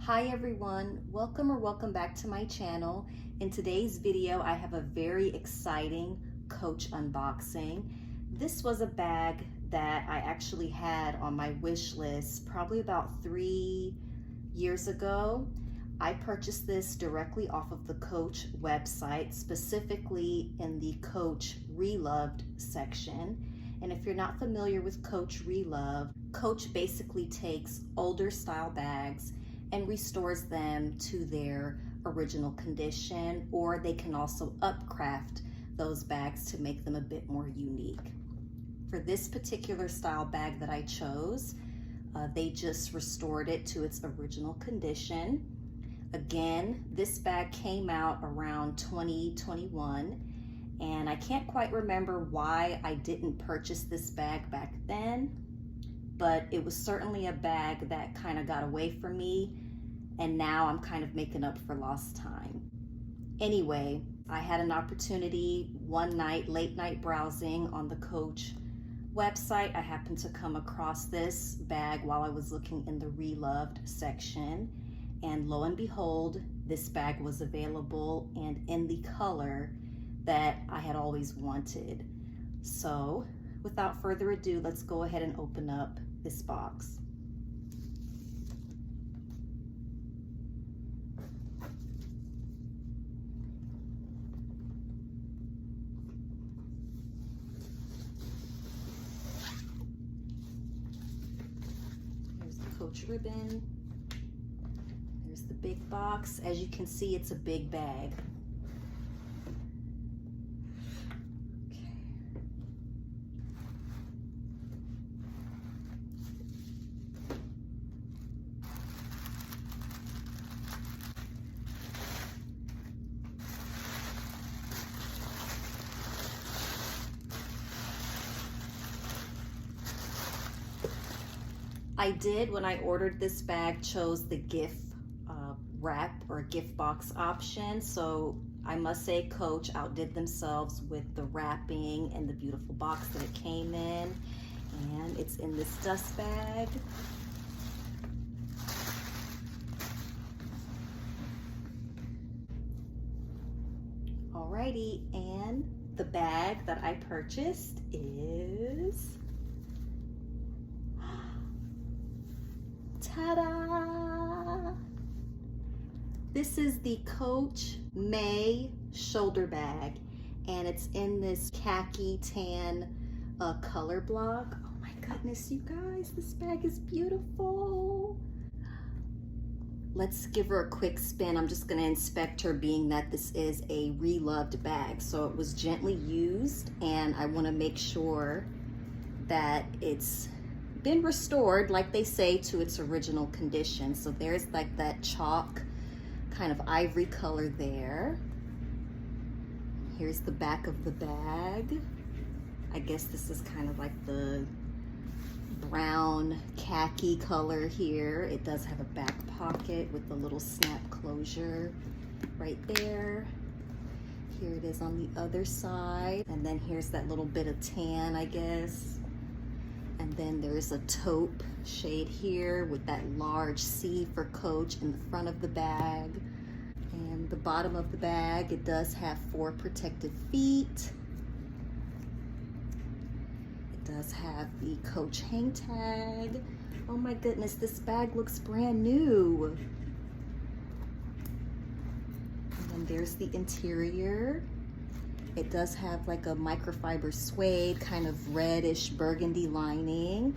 Hi everyone, welcome back to my channel. In today's video, I have a very exciting Coach unboxing. This was a bag that I actually had on my wish list probably about 3 years ago. I purchased this directly off of the Coach website, specifically in the Coach Reloved section. And if you're not familiar with Coach Reloved, Coach basically takes older style bags and restores them to their original condition, or they can also upcraft those bags to make them a bit more unique. For this particular style bag that I chose, they just restored it to its original condition. Again, this bag came out around 2021, and I can't quite remember why I didn't purchase this bag back then, but it was certainly a bag that kind of got away from me, and now I'm kind of making up for lost time. Anyway, I had an opportunity one night, late night browsing on the Coach website. I happened to come across this bag while I was looking in the Reloved section, and lo and behold, this bag was available and in the color that I had always wanted. So without further ado, let's go ahead and open up this box. There's the Coach ribbon. There's the big box. As you can see, it's a big bag. I did, when I ordered this bag, chose the gift wrap or gift box option. So I must say Coach outdid themselves with the wrapping and the beautiful box that it came in. And it's in this dust bag. Alrighty, and the bag that I purchased is, ta-da! This is the Coach May shoulder bag, and it's in this khaki tan color block. Oh my goodness, you guys, this bag is beautiful. Let's give her a quick spin. I'm just gonna inspect her, being that this is a Reloved bag. So it was gently used, and I wanna make sure that it's been restored, like they say, to its original condition. So there's like that chalk kind of ivory color there. Here's the back of the bag. I guess this is kind of like the brown khaki color here. It does have a back pocket with a little snap closure right there. Here it is on the other side. And then here's that little bit of tan, I guess. And then there's a taupe shade here with that large C for Coach in the front of the bag. And the bottom of the bag, it does have 4 protective feet. It does have the Coach hang tag. Oh my goodness, this bag looks brand new. And then there's the interior. It does have like a microfiber suede, kind of reddish burgundy lining.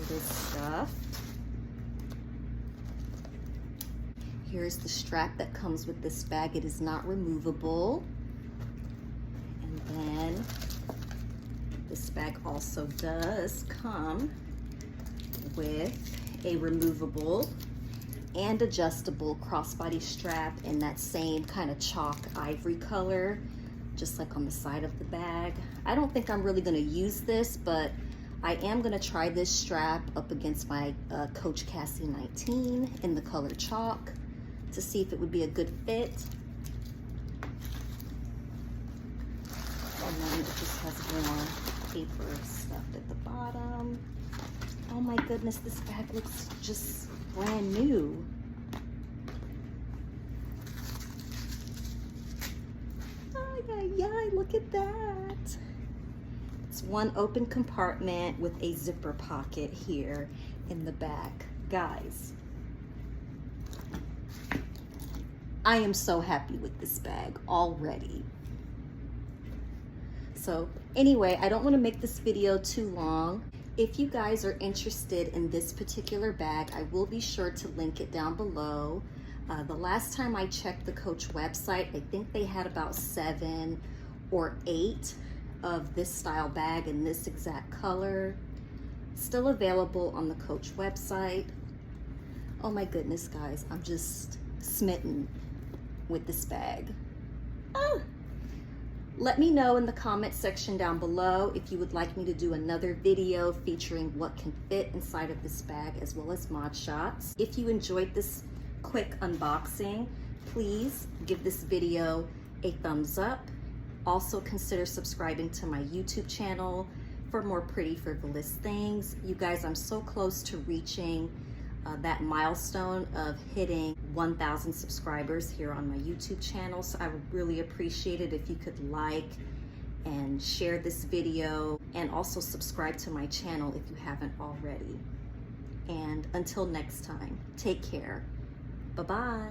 It is stuffed. Here's the strap that comes with this bag. It is not removable. And then this bag also does come with a removable and adjustable crossbody strap in that same kind of chalk ivory color, just like on the side of the bag. I don't think I'm really gonna use this, but I am gonna try this strap up against my Coach Cassie 19 in the color chalk to see if it would be a good fit. And then it just has more paper stuffed at the bottom. Oh Oh my goodness, this bag looks just brand new. Yeah, look at that. It's one open compartment with a zipper pocket here in the back. Guys, I am so happy with this bag already. So anyway, I don't want to make this video too long. If you guys are interested in this particular bag, I will be sure to link it down below. The last time I checked the Coach website, I think they had about 7 or 8 of this style bag in this exact color. Still available on the Coach website. Oh my goodness, guys, I'm just smitten with this bag. Let me know in the comment section down below if you would like me to do another video featuring what can fit inside of this bag, as well as mod shots. If you enjoyed this quick unboxing, please give this video a thumbs up. Also consider subscribing to my YouTube channel for more pretty frivolous things. You guys, I'm so close to reaching that milestone of hitting 1,000 subscribers here on my YouTube channel. So I would really appreciate it if you could like and share this video, and also subscribe to my channel if you haven't already. And until next time, take care. Bye-bye.